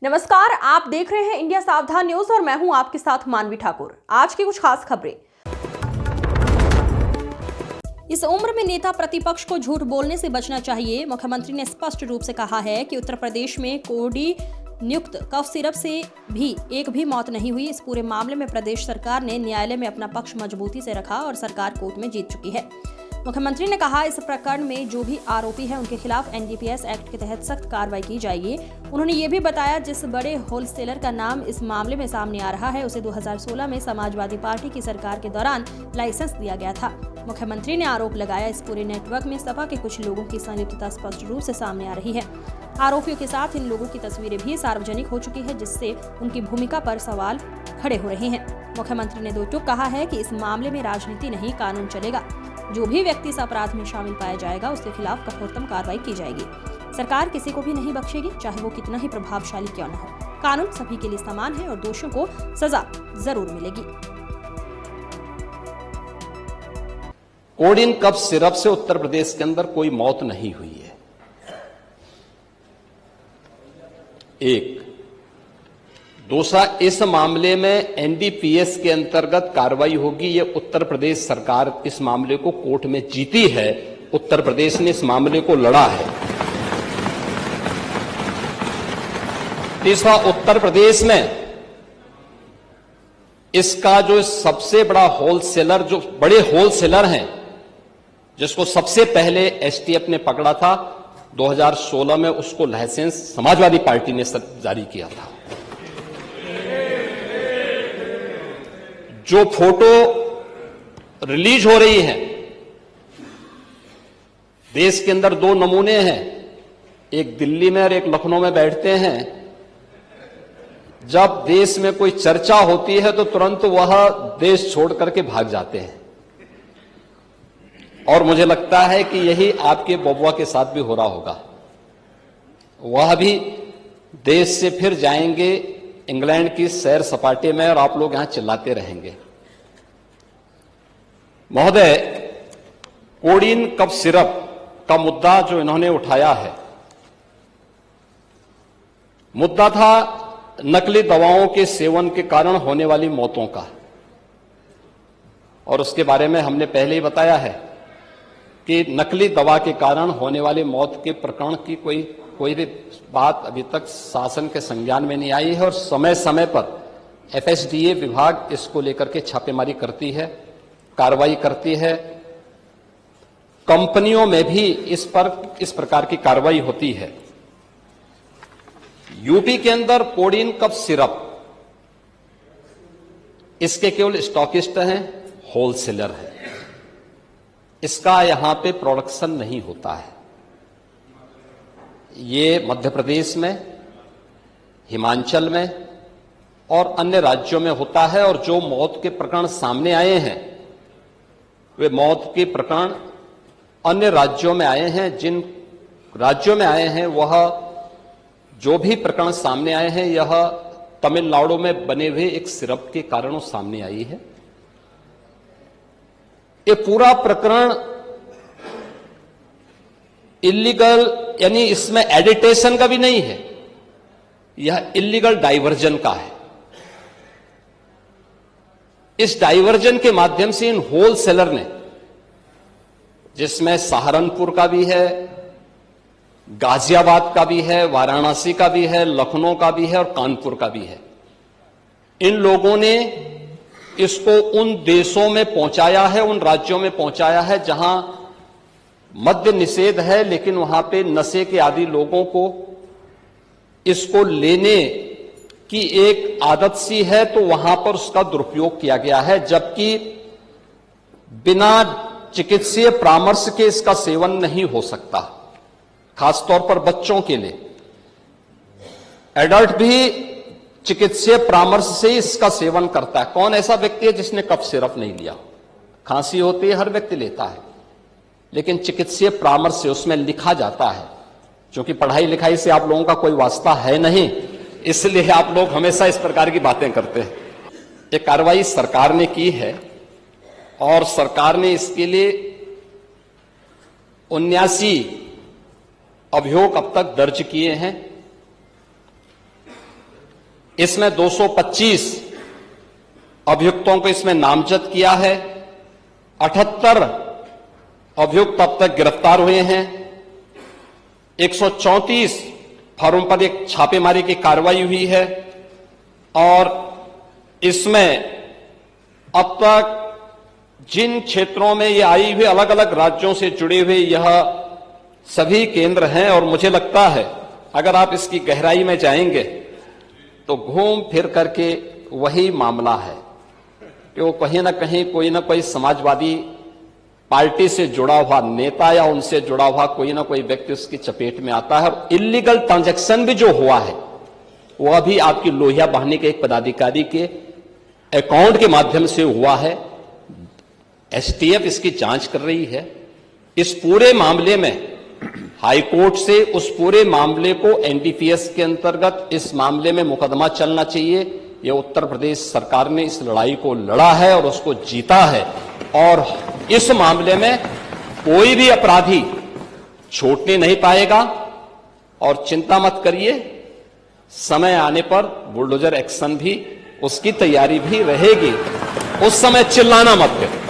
नमस्कार, आप देख रहे हैं इंडिया सावधान न्यूज और मैं हूं आपके साथ मानवी ठाकुर। आज की कुछ खास खबरें। इस उम्र में नेता प्रतिपक्ष को झूठ बोलने से बचना चाहिए। मुख्यमंत्री ने स्पष्ट रूप से कहा है कि उत्तर प्रदेश में कोडी नियुक्त कफ सिरप से भी एक भी मौत नहीं हुई। इस पूरे मामले में प्रदेश सरकार ने न्यायालय में अपना पक्ष मजबूती से रखा और सरकार कोर्ट में जीत चुकी है। मुख्यमंत्री ने कहा, इस प्रकरण में जो भी आरोपी हैं उनके खिलाफ एनडीपीएस एक्ट के तहत सख्त कार्रवाई की जाएगी। उन्होंने ये भी बताया, जिस बड़े होलसेलर का नाम इस मामले में सामने आ रहा है उसे 2016 में समाजवादी पार्टी की सरकार के दौरान लाइसेंस दिया गया था। मुख्यमंत्री ने आरोप लगाया, इस पूरे नेटवर्क में सपा के कुछ लोगों की संलिप्तता स्पष्ट रूप से सामने आ रही है। आरोपियों के साथ इन लोगों की तस्वीरें भी सार्वजनिक हो चुकी है, जिससे उनकी भूमिका पर सवाल खड़े हो रहे हैं। मुख्यमंत्री ने दो टूक कहा है कि इस मामले में राजनीति नहीं, कानून चलेगा। जो भी व्यक्ति इस अपराध में शामिल पाया जाएगा उसके खिलाफ कठोरतम कार्रवाई की जाएगी। सरकार किसी को भी नहीं बख्शेगी, चाहे वो कितना ही प्रभावशाली क्यों न हो। कानून सभी के लिए समान है और दोषियों को सजा जरूर मिलेगी। कोडिन कफ सिरप से उत्तर प्रदेश के अंदर कोई मौत नहीं हुई है। एक दूसरा, इस मामले में एनडीपीएस के अंतर्गत कार्रवाई होगी। ये उत्तर प्रदेश सरकार इस मामले को कोर्ट में जीती है। उत्तर प्रदेश ने इस मामले को लड़ा है। तीसरा, उत्तर प्रदेश में इसका जो सबसे बड़ा होलसेलर, जो बड़े होलसेलर हैं, जिसको सबसे पहले एसटीएफ ने पकड़ा था 2016 में, उसको लाइसेंस समाजवादी पार्टी ने जारी किया था। जो फोटो रिलीज हो रही है, देश के अंदर दो नमूने हैं, एक दिल्ली में और एक लखनऊ में बैठते हैं। जब देश में कोई चर्चा होती है तो तुरंत वह देश छोड़ करके भाग जाते हैं। और मुझे लगता है कि यही आपके बबुआ के साथ भी हो रहा होगा। वह भी देश से फिर जाएंगे इंग्लैंड की सैर सपाटे में और आप लोग यहां चिल्लाते रहेंगे। महोदय, कोडिन कफ सिरप का मुद्दा जो इन्होंने उठाया है, मुद्दा था नकली दवाओं के सेवन के कारण होने वाली मौतों का। और उसके बारे में हमने पहले ही बताया है कि नकली दवा के कारण होने वाली मौत के प्रकरण की कोई भी बात अभी तक शासन के संज्ञान में नहीं आई है। और समय समय पर एफएसडीए विभाग इसको लेकर के छापेमारी करती है, कार्रवाई करती है। कंपनियों में भी इस प्रकार की कार्रवाई होती है। यूपी के अंदर कोडिन कफ सिरप, इसके केवल स्टॉकिस्ट हैं, होलसेलर है। इसका यहां पे प्रोडक्शन नहीं होता है। ये मध्य प्रदेश में, हिमाचल में और अन्य राज्यों में होता है। और जो मौत के प्रकरण सामने आए हैं, वे मौत के प्रकरण अन्य राज्यों में आए हैं। जिन राज्यों में आए हैं, वह जो भी प्रकरण सामने आए हैं, यह तमिलनाडु में बने हुए एक सिरप के कारण सामने आई है। ये पूरा प्रकरण इलीगल, यानी इसमें एडिटेशन का भी नहीं है, यह इलीगल डाइवर्जन का है। इस डाइवर्जन के माध्यम से इन होलसेलर ने, जिसमें सहारनपुर का भी है, गाजियाबाद का भी है, वाराणसी का भी है, लखनऊ का भी है और कानपुर का भी है, इन लोगों ने इसको उन देशों में पहुंचाया है, उन राज्यों में पहुंचाया है जहां मद्य निषेध है, लेकिन वहां पे नशे के आदी लोगों को इसको लेने की एक आदत सी है, तो वहां पर उसका दुरुपयोग किया गया है। जबकि बिना चिकित्सीय परामर्श के इसका सेवन नहीं हो सकता, खासतौर पर बच्चों के लिए। एडल्ट भी चिकित्सीय परामर्श से इसका सेवन करता है। कौन ऐसा व्यक्ति है जिसने कफ सिरप नहीं लिया? खांसी होती है, हर व्यक्ति लेता है, लेकिन चिकित्सीय परामर्श से उसमें लिखा जाता है। क्योंकि पढ़ाई लिखाई से आप लोगों का कोई वास्ता है नहीं, इसलिए आप लोग हमेशा इस प्रकार की बातें करते हैं। ये कार्रवाई सरकार ने की है और सरकार ने इसके लिए 79 अभियोग अब तक दर्ज किए हैं। इसमें 225 अभियुक्तों को इसमें नामजद किया है। 78 अभियुक्त अब तक गिरफ्तार हुए हैं। 134 फर्म पर एक छापेमारी की कार्रवाई हुई है और इसमें अब तक जिन क्षेत्रों में ये आई हुई अलग अलग राज्यों से जुड़े हुए यह सभी केंद्र हैं और मुझे लगता है अगर आप इसकी गहराई में जाएंगे तो घूम फिर करके वही मामला है कि वो कहीं ना कहीं कोई ना कोई समाजवादी पार्टी से जुड़ा हुआ नेता या उनसे जुड़ा हुआ कोई ना कोई व्यक्ति उसकी चपेट में आता है और इलीगल ट्रांजैक्शन भी जो हुआ है वह भी आपकी लोहिया बहाने के एक पदाधिकारी के अकाउंट के माध्यम से हुआ है। एसटीएफ इसकी जांच कर रही है। इस पूरे मामले में हाईकोर्ट से उस पूरे मामले को एनडीपीएस के अंतर्गत इस मामले में मुकदमा चलना चाहिए। यह उत्तर प्रदेश सरकार ने इस लड़ाई को लड़ा है और उसको जीता है और इस मामले में कोई भी अपराधी छूटने नहीं पाएगा। और चिंता मत करिए, समय आने पर बुलडोजर एक्शन भी उसकी तैयारी भी रहेगी। उस समय चिल्लाना मत करो।